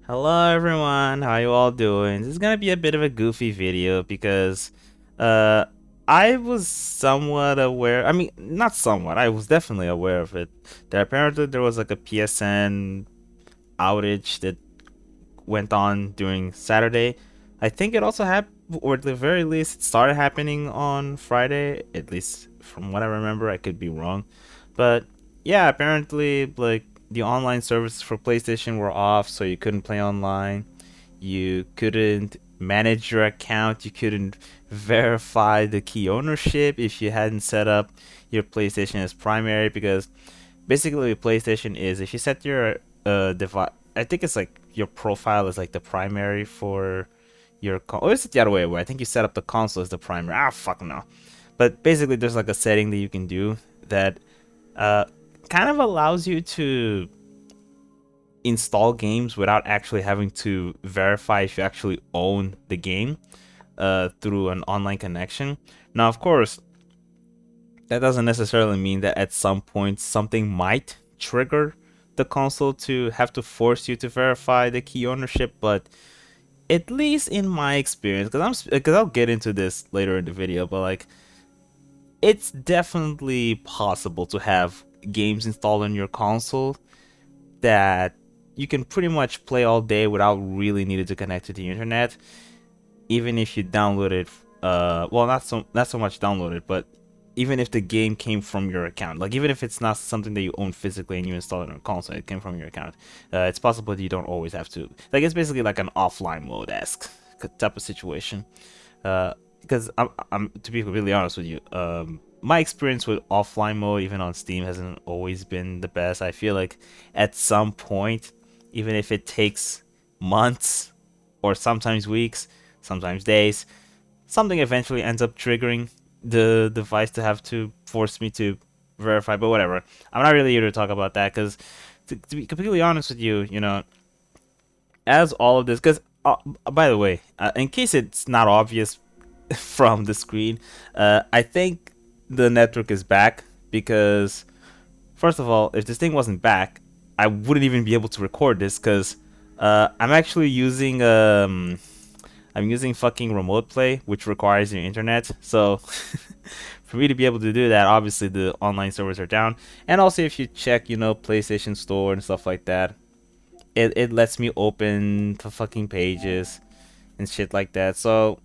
Hello everyone, how you all doing? This is gonna be a bit of a goofy video because uh I was somewhat aware, I mean not somewhat, I was definitely aware of it, that apparently there was like a PSN outage that went on during Saturday. I think it also happened, or at the very least it started happening on Friday, at least from what I remember. I could be wrong. But yeah, apparently like the online services for PlayStation were off, so you couldn't play online. You couldn't manage your account. You couldn't verify the key ownership if you hadn't set up your PlayStation as primary. Because basically, what PlayStation is if you set your device, I think it's like your profile is like the primary for your. Or is it the other way? Where I think you set up the console as the primary. Ah, fuck no. But basically, there's like a setting that you can do that uh, kind of allows you to install games without actually having to verify if you actually own the game through an online connection. Now, of course, that doesn't necessarily mean that at some point something might trigger the console to have to force you to verify the key ownership, but at least in my experience, because I'll get into this later in the video, but like it's definitely possible to have games installed on your console that you can pretty much play all day without really needing to connect to the internet, even if you download it. Well, not so much download it, but even if the game came from your account, like even if it's not something that you own physically and you install it on a console, it came from your account. It's possible that you don't always have to. Like it's basically like an offline mode esque type of situation. Because I'm to be completely honest with you, my experience with offline mode, even on Steam, hasn't always been the best. I feel like at some point, even if it takes months or sometimes weeks, sometimes days, something eventually ends up triggering the device to have to force me to verify. But whatever, I'm not really here to talk about that because, to be completely honest with you, as all of this, because by the way, in case it's not obvious from the screen, I think the network is back because, first of all, if this thing wasn't back, I wouldn't even be able to record this because I'm actually using I'm using fucking remote play, which requires your internet. So for me to be able to do that, obviously the online servers are down, and also if you check, PlayStation Store and stuff like that, it lets me open the fucking pages and shit like that. So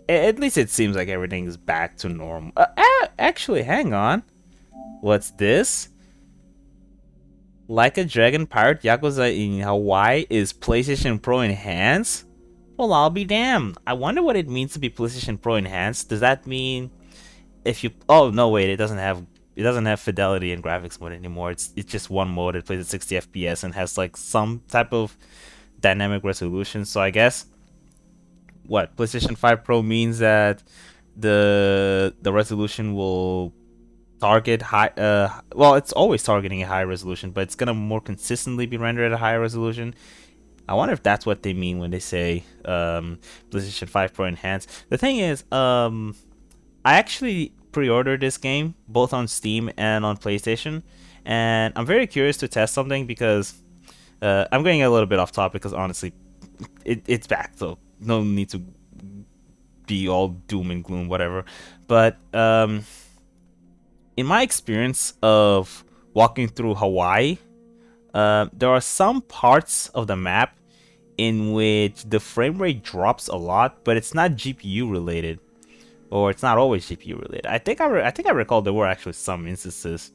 at least it seems like everything is back to normal. Actually, hang on. What's this? Like a Dragon Pirate Yakuza in Hawaii is PlayStation Pro Enhanced? Well, I'll be damned. I wonder what it means to be PlayStation Pro Enhanced. Does that mean if you? Oh no, wait. It doesn't have fidelity and graphics mode anymore. It's just one mode. It plays at 60 FPS and has like some type of dynamic resolution. So I guess what PlayStation 5 Pro means that the resolution will target high. Well, it's always targeting a high resolution, but it's gonna more consistently be rendered at a higher resolution. I wonder if that's what they mean when they say PlayStation 5 Pro Enhanced. The thing is, I actually pre-ordered this game both on Steam and on PlayStation, and I'm very curious to test something because I'm getting a little bit off topic because honestly, it's back, so no need to be all doom and gloom, whatever. But in my experience of walking through Hawaii, there are some parts of the map in which the frame rate drops a lot, but it's not GPU related, or it's not always GPU related. I think I recall there were actually some instances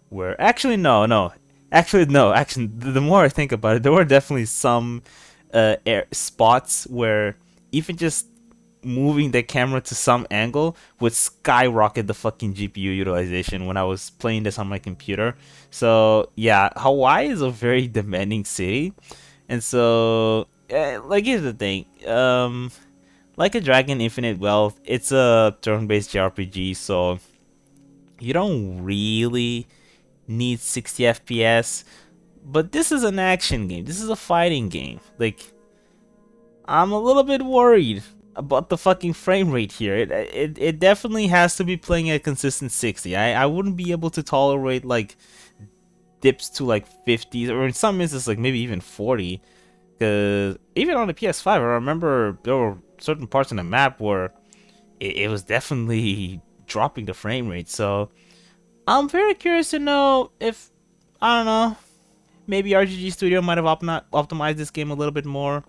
where actually no, actually the more I think about it, there were definitely some spots where even just moving the camera to some angle would skyrocket the fucking GPU utilization when I was playing this on my computer. So yeah, Hawaii is a very demanding city, and so like here's the thing. Like a Dragon Infinite Wealth, it's a turn-based JRPG, so you don't really need 60 FPS. But this is an action game. This is a fighting game. Like I'm a little bit worried about the fucking frame rate here. It definitely has to be playing at consistent 60. I wouldn't be able to tolerate like dips to like 50s or in some instances like maybe even 40. Because even on the PS5, I remember there were certain parts in the map where it was definitely dropping the frame rate. So I'm very curious to know if, I don't know, maybe RGG Studio might have optimized this game a little bit more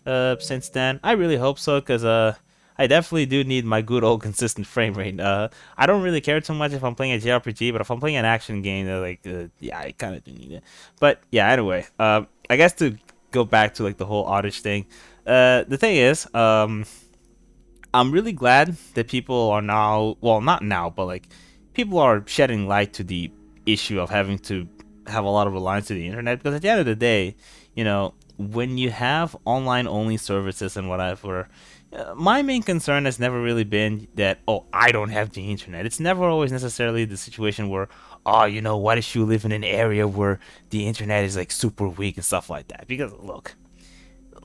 since then. I really hope so, because I definitely do need my good old consistent frame rate. I don't really care too much if I'm playing a JRPG, but if I'm playing an action game, yeah, I kind of do need it. But yeah, anyway, I guess to go back to like the whole Oddish thing, the thing is, I'm really glad that people are now, well, not now, but like people are shedding light to the issue of having to have a lot of reliance to the internet, because at the end of the day, when you have online only services and whatever, my main concern has never really been that, oh, I don't have the internet. It's never always necessarily the situation where, oh, what if you live in an area where the internet is like super weak and stuff like that? Because look,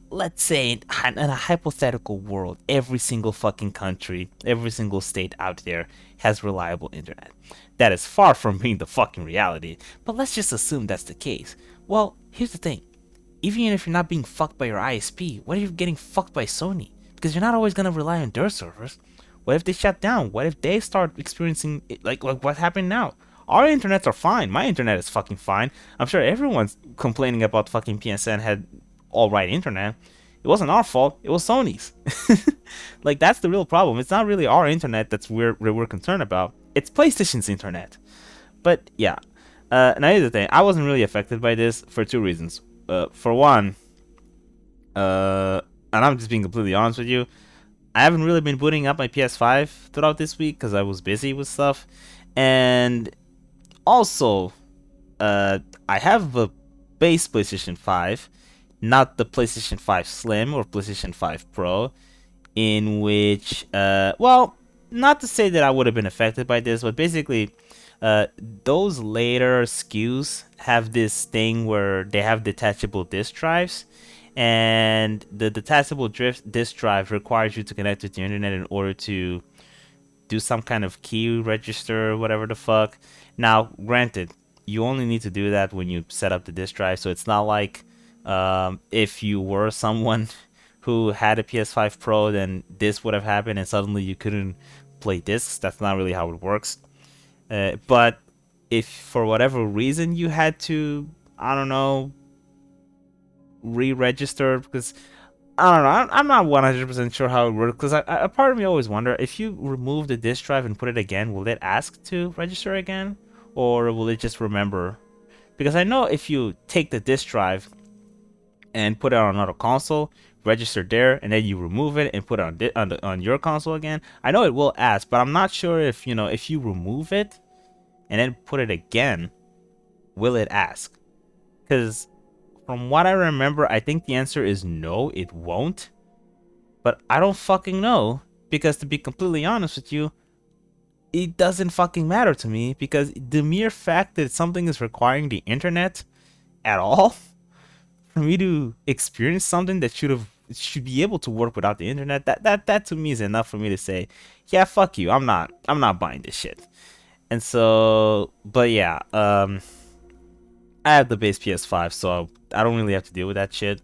let's say in a hypothetical world, every single fucking country, every single state out there has reliable internet. That is far from being the fucking reality, but let's just assume that's the case. Well, here's the thing. Even if you're not being fucked by your ISP, what if you're getting fucked by Sony? Because you're not always gonna rely on their servers. What if they shut down? What if they start experiencing like what happened now? Our internets are fine. My internet is fucking fine. I'm sure everyone's complaining about fucking PSN had all right internet. It wasn't our fault. It was Sony's. Like, that's the real problem. It's not really our internet that's we're concerned about. It's PlayStation's internet. But yeah. Now here's the thing. I wasn't really affected by this for two reasons. For one, and I'm just being completely honest with you, I haven't really been booting up my PS5 throughout this week because I was busy with stuff. And also, I have a base PlayStation 5, not the PlayStation 5 Slim or PlayStation 5 Pro, in which, well, not to say that I would have been affected by this, but basically, those later SKUs have this thing where they have detachable disk drives, and the detachable disk drive requires you to connect with the internet in order to do some kind of key register, whatever the fuck. Now, granted, you only need to do that when you set up the disk drive, so it's not like if you were someone who had a PS5 Pro, then this would have happened and suddenly you couldn't play discs. That's not really how it works. But if for whatever reason you had to, I don't know, re-register, because I don't know, I'm not 100% sure how it works, because a part of me always wonder, if you remove the disk drive and put it again, will it ask to register again, or will it just remember? Because I know if you take the disk drive and put it on another console, register there, and then you remove it and put it on your console again, I know it will ask, but I'm not sure if if you remove it and then put it again, will it ask? Because from what I remember, I think the answer is no, it won't. But I don't fucking know, because to be completely honest with you, it doesn't fucking matter to me, because the mere fact that something is requiring the internet at all for me to experience something that should be able to work without the internet, that to me is enough for me to say, yeah, fuck you, I'm not buying this shit. And so, but yeah, I have the base PS5, so I don't really have to deal with that shit.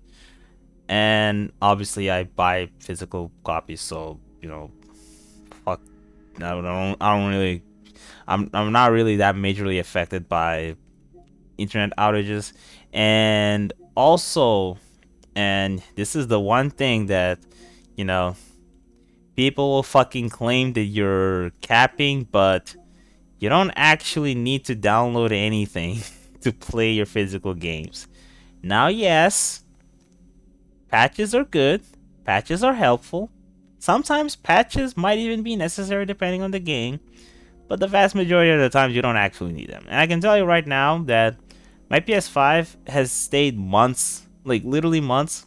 And obviously, I buy physical copies, so fuck. I don't really. I'm not really that majorly affected by internet outages, and also, and this is the one thing that you know people will fucking claim that you're capping, but you don't actually need to download anything to play your physical games. Now, yes, patches are good, patches are helpful. Sometimes patches might even be necessary depending on the game, but the vast majority of the times you don't actually need them. And I can tell you right now that my PS5 has stayed months, like literally months,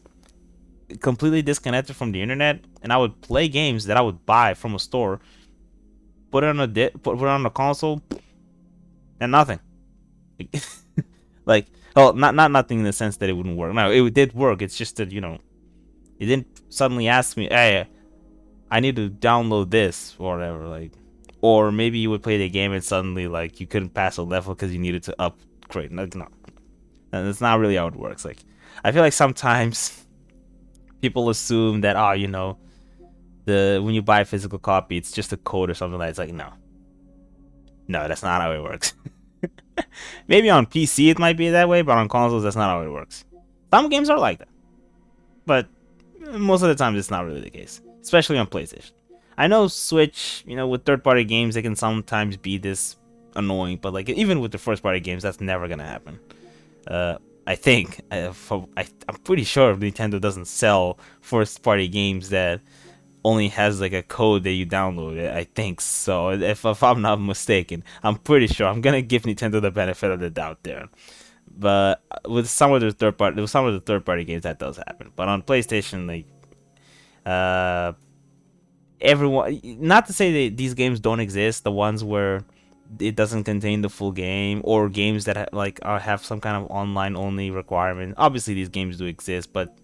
completely disconnected from the internet, and I would play games that I would buy from a store, put it on put it on a console, and nothing. Like, oh, not nothing in the sense that it wouldn't work. No, it did work. It's just that it didn't suddenly ask me, hey, I need to download this or whatever. Like, or maybe you would play the game and suddenly you couldn't pass a level because you needed to upgrade. Like, no, and that's not really how it works. Like, I feel like sometimes people assume that, oh, the when you buy a physical copy, it's just a code or something like that. It's like, no, no, that's not how it works. Maybe on PC it might be that way, but on consoles that's not how it works. Some games are like that, but most of the time it's not really the case, especially on PlayStation. I know Switch, with third-party games, they can sometimes be this annoying, but like even with the first-party games, that's never gonna happen. I think I'm pretty sure Nintendo doesn't sell first-party games that only has like a code that you download. I think so. If I'm not mistaken, I'm pretty sure. I'm gonna give Nintendo the benefit of the doubt there. But with some of the third party games that does happen. But on PlayStation, like uh, everyone, not to say that these games don't exist, the ones where it doesn't contain the full game, or games that have some kind of online only requirement. Obviously, these games do exist, but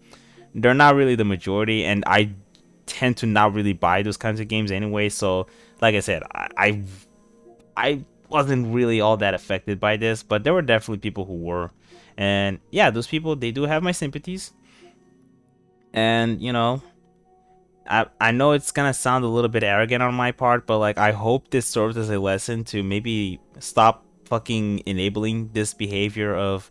they're not really the majority, and I tend to not really buy those kinds of games anyway. So, like I said, I wasn't really all that affected by this, but there were definitely people who were, and yeah, those people, they do have my sympathies. And I know it's gonna sound a little bit arrogant on my part, but like I hope this serves as a lesson to maybe stop fucking enabling this behavior of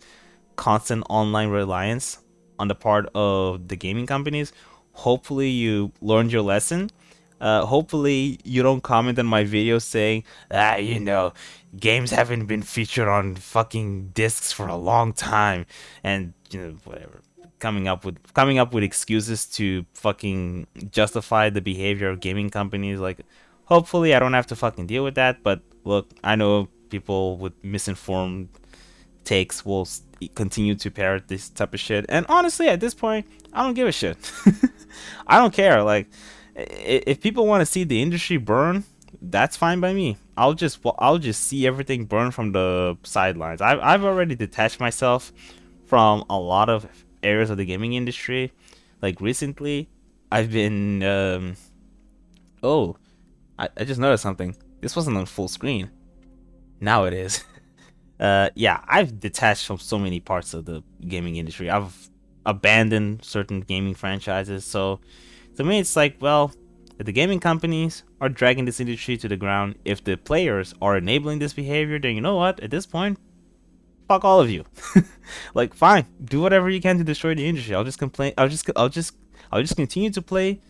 constant online reliance on the part of the gaming companies. Hopefully you learned your lesson. Hopefully you don't comment on my videos saying, games haven't been featured on fucking discs for a long time, and whatever, coming up with excuses to fucking justify the behavior of gaming companies. Like, hopefully I don't have to fucking deal with that. But look, I know people with misinformed takes will continue to parrot this type of shit, and honestly, at this point, I don't give a shit. I don't care. Like, if people want to see the industry burn, that's fine by me. I'll just see everything burn from the sidelines. I've already detached myself from a lot of areas of the gaming industry. Like, recently, I've been oh, I just noticed something. This wasn't on full screen. Now it is. Yeah, I've detached from so many parts of the gaming industry. I've abandoned certain gaming franchises. So to me, it's like, well, if the gaming companies are dragging this industry to the ground, if the players are enabling this behavior, then you know what? At this point, fuck all of you. Like, fine, do whatever you can to destroy the industry. I'll just complain. I'll just continue to play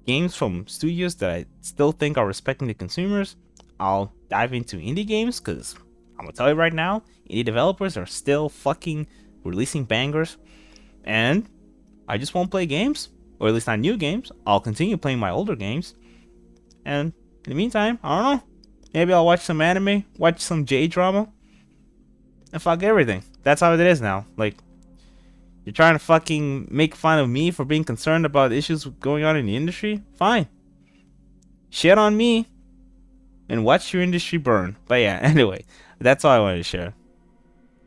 games from studios that I still think are respecting the consumers. I'll dive into indie games because I'm gonna tell you right now, indie developers are still fucking releasing bangers, and I just won't play games, or at least not new games. I'll continue playing my older games, and in the meantime, I don't know. Maybe I'll watch some anime, watch some J drama, and fuck everything. That's how it is now. Like, you're trying to fucking make fun of me for being concerned about issues going on in the industry? Fine. Shit on me and watch your industry burn. But yeah, anyway, that's all I wanted to share.